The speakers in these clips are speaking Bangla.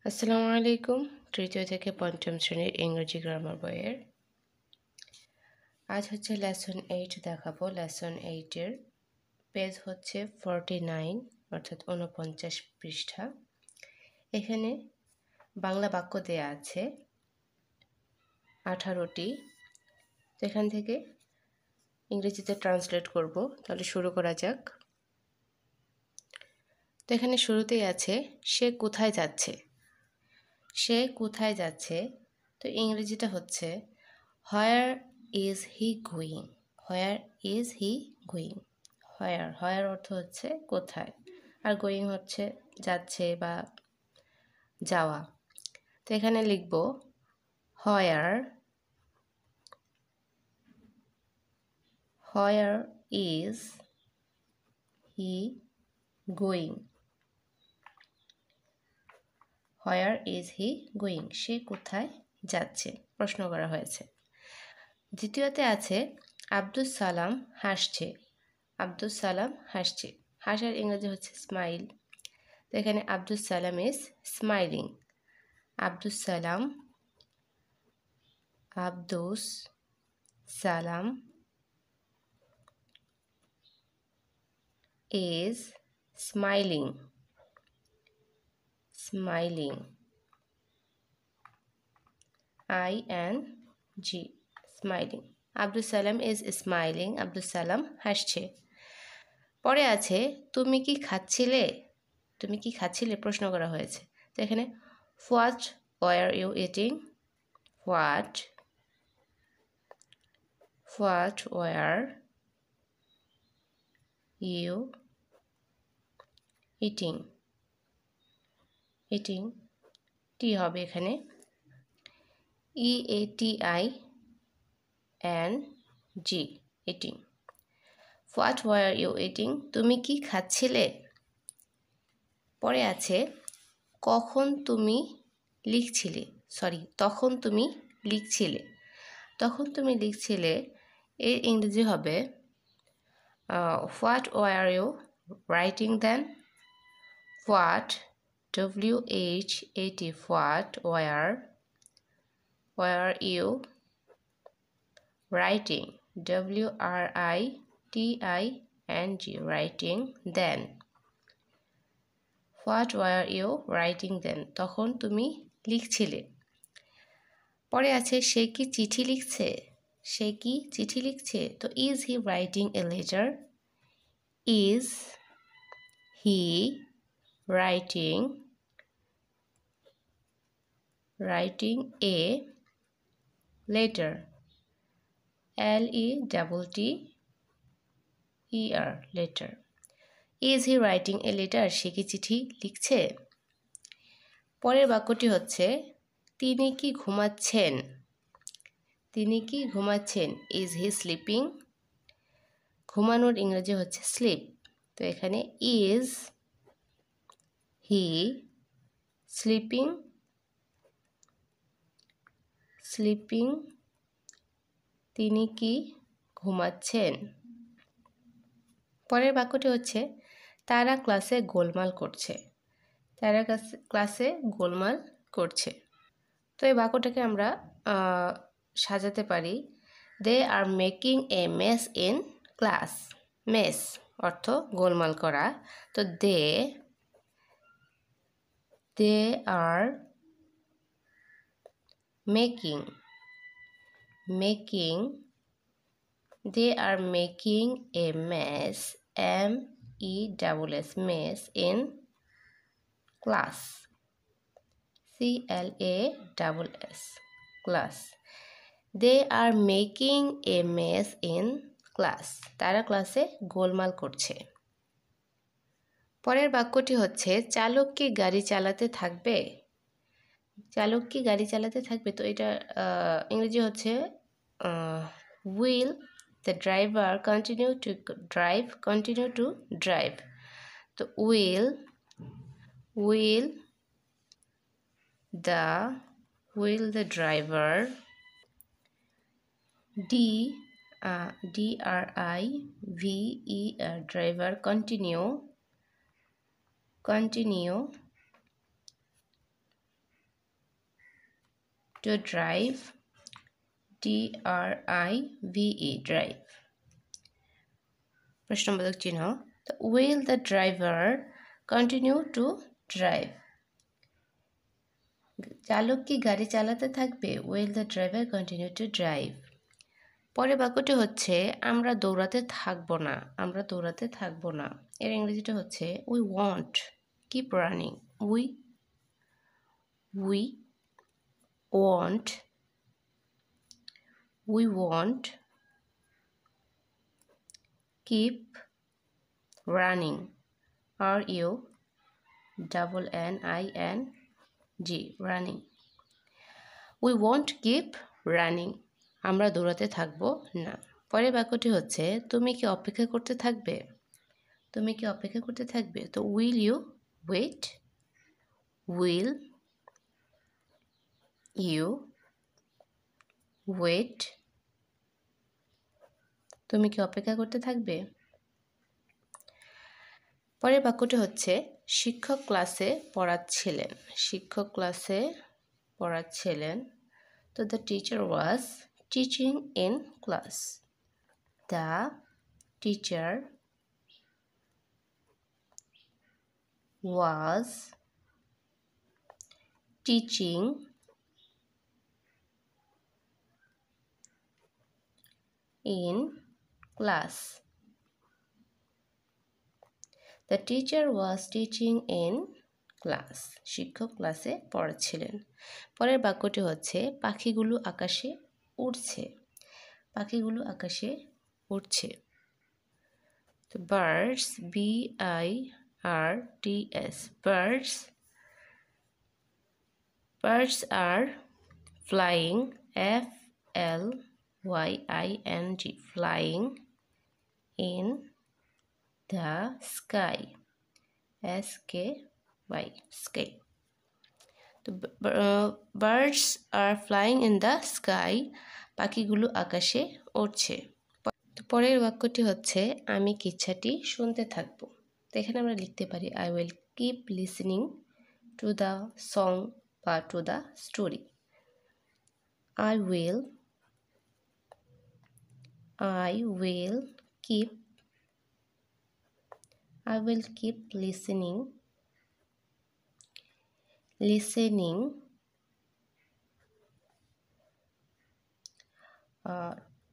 আসসালামু আলাইকুম। তৃতীয় থেকে পঞ্চম শ্রেণীর ইংরেজি গ্রামার বইয়ের আজ হচ্ছে লেসন 8 দেখাবো। লেসন 8-এর পেজ হচ্ছে 49 অর্থাৎ 49 পৃষ্ঠা। এখানে বাংলা বাক্য দেয়া আছে 18টি। তো এখান থেকে ইংরেজিতে ট্রান্সলেট করব। তাহলে শুরু করা যাক। তো এখানে শুরুতেই আছে সে কোথায় যাচ্ছে। সে কোথায় যাচ্ছে, তো ইংরেজিটা হচ্ছে where is he going. Where is he going. Where অর্থ হচ্ছে কোথায়, আর গোয়িং হচ্ছে যাচ্ছে বা যাওয়া। তো এখানে লিখব where is he going. Where is he going, সে কোথায় যাচ্ছে প্রশ্ন করা হয়েছে। দ্বিতীয়তে আছে আব্দুস সালাম হাসছে। আব্দুস সালাম হাসছে, হাসার ইংরেজি হচ্ছে স্মাইল। তো এখানে Abdus Salam is smiling. Abdus Salam is smiling. ING, smiling. Abdus Salam is smiling, Abdus সালাম হাসছে। পরে আছে তুমি কি খাচ্ছিলে। তুমি কি খাচ্ছিলে প্রশ্ন করা হয়েছে। তো এখানে what were you eating. What were you eating. T হবে এখানে EATING, eating. What were you eating, তুমি কি খাচ্ছিলে। পরে আছে তখন তুমি লিখছিলে। এর ইংরেজি হবে what were you writing then. What WHAT were you writing WRITING writing then. What were you writing then, তখন তুমি লিখছিলে। পরে আছে সে কি চিঠি লিখছে। তো is he writing a letter. Is he writing a letter. LETTER, letter. Is he writing a letter, সে কি চিঠি লিখছে। পরের বাক্যটি হচ্ছে তিনি কি ঘুমাচ্ছেন। Is he sleeping. ঘুমানোর ইংরেজি হচ্ছে স্লিপ। তো এখানে ইজ হি স্লিপিং। তিনি কি ঘুমাচ্ছেন। পরের বাক্যটি হচ্ছে তারা ক্লাসে গোলমাল করছে। তো এই বাক্যটাকে আমরা সাজাতে পারি they are making a mess in class. Mess অর্থ গোলমাল করা। তো they are making a mess MESS mess in class CLASS class. They are making a mess in class, তারা ক্লাসে গোলমাল করছে। পরের বাক্যটি হচ্ছে চালক কি গাড়ি চালাতে থাকবে। তো এটা ইংরেজি হচ্ছে will the driver continue to drive. তো will the driver DRIVER driver continue to drive, D-R-I-V-E, drive. প্রশ্নবোধক চিহ্ন। Will the driver continue to drive? চালক কি গাড়ি চালাতে থাকবে? Will the driver continue to drive? পরের বাক্যটি হচ্ছে আমরা দৌড়াতে থাকবো না, আমরা দৌড়াতে থাকবো না। এর ইংরেজিটা হচ্ছে we won't keep running, we won't keep running, R-U-N-N-I-N-G, running. We won't keep running, আমরা দৌড়াতে থাকবো না। পরের বাক্যটি হচ্ছে তুমি কি অপেক্ষা করতে থাকবে? তুমি কি অপেক্ষা করতে থাকবে? তো will you wait, will you wait, তুমি কি অপেক্ষা করতে থাকবে? পরের বাক্যটি হচ্ছে শিক্ষক ক্লাসে পড়াচ্ছিলেন, শিক্ষক ক্লাসে পড়াচ্ছিলেন। তো the teacher was teaching in class, the teacher was teaching in class, the teacher was teaching in class, শিক্ষক ক্লাসে পড়াচ্ছিলেন। পরের বাক্যটি হচ্ছে পাখিগুলো আকাশে উড়ছে, পাখিগুলো আকাশে উড়ছে। তো birds, B-I-R-D-S, birds are flying, F-L-Y-I-N-G, flying in the sky, S-K-Y, sky. তো birds are flying in the sky, পাখিগুলো আকাশে উড়ছে। তো পরের বাক্যটি হচ্ছে আমি কিচ্ছাটি শুনতে থাকবো। তো এখানে আমরা লিখতে পারি I will keep listening to the song বা to the story. I will keep listening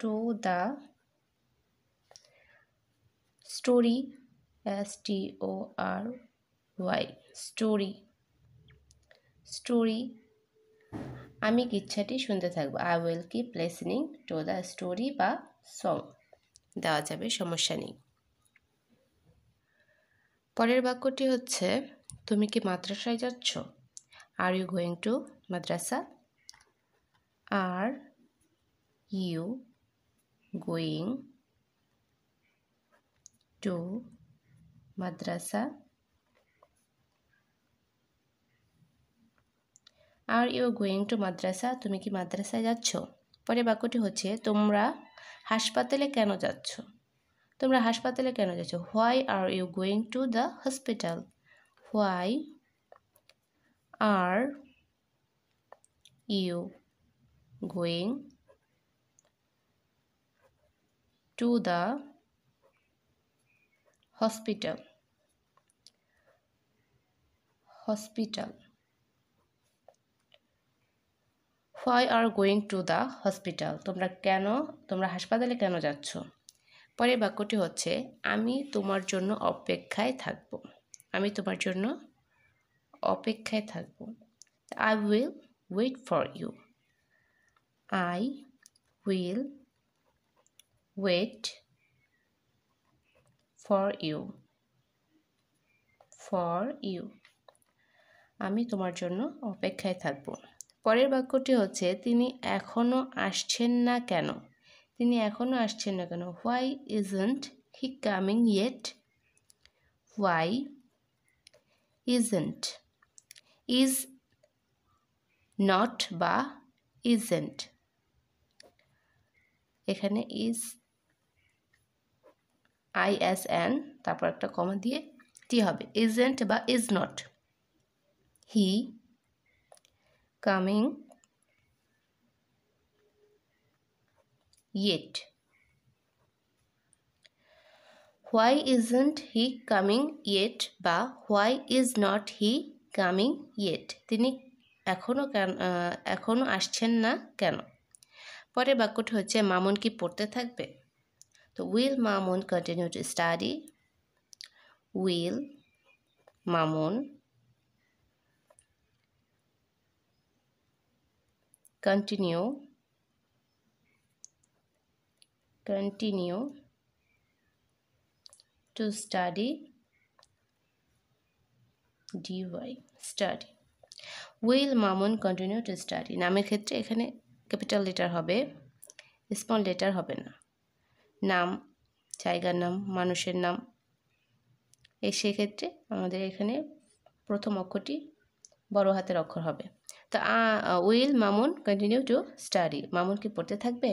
to the story, S-T-O-R-Y, story. আমি কিচ্ছাটি শুনতে থাকবো, I will keep listening to the story বা song, দেওয়া যাবে, সমস্যা নেই। পরের বাক্যটি হচ্ছে তুমি কি মাদ্রাসায় যাচ্ছ? Are you going to madrasa? Are you going to madrasa? Are you going to madrasa? তুমি কি মাদ্রাসায় যাচ্ছ? পরের বাক্যটি হচ্ছে তোমরা হাসপাতালে কেন যাচ্ছ? তোমরা হাসপাতালে কেন যাচ্ছ? Why are you going to the hospital? Why are you going to the hospital? Why are going to the hospital? তোমরা হাসপাতালে কেন যাচ্ছ? পরের বাক্যটি হচ্ছে আমি তোমার জন্য অপেক্ষায় থাকব, আমি তোমার জন্য অপেক্ষায় থাকব। I will wait for you, I will wait for you, আমি তোমার জন্য অপেক্ষায় থাকব। পরের বাক্যটি হচ্ছে তিনি এখনো আসছেন না কেন? তিনি এখনো আসছেন না কেন? Why isn't he coming yet? Why isn't, is not বা isn't, এখানে is ISN তারপর একটা কমা দিয়ে টি হবে, isn't বা is not, he coming yet. Why isn't he coming yet বা why is not he coming yet? তিনি এখনো আসছেন না কেন? পরের বাক্যটি হচ্ছে মামুন কি পড়তে থাকবে? তো will Mamun continue to study? will Mamun continue to study dy study. will Mamun continue to study? নামের ক্ষেত্রে এখানে ক্যাপিটাল লেটার হবে, স্মল লেটার হবে না। নাম, জায়গার নাম, মানুষের নাম, সেক্ষেত্রে আমাদের এখানে প্রথম অক্ষরটি বড় হাতের অক্ষর হবে। তো will Mamun continue to study, Mamun কি পড়তে থাকবে?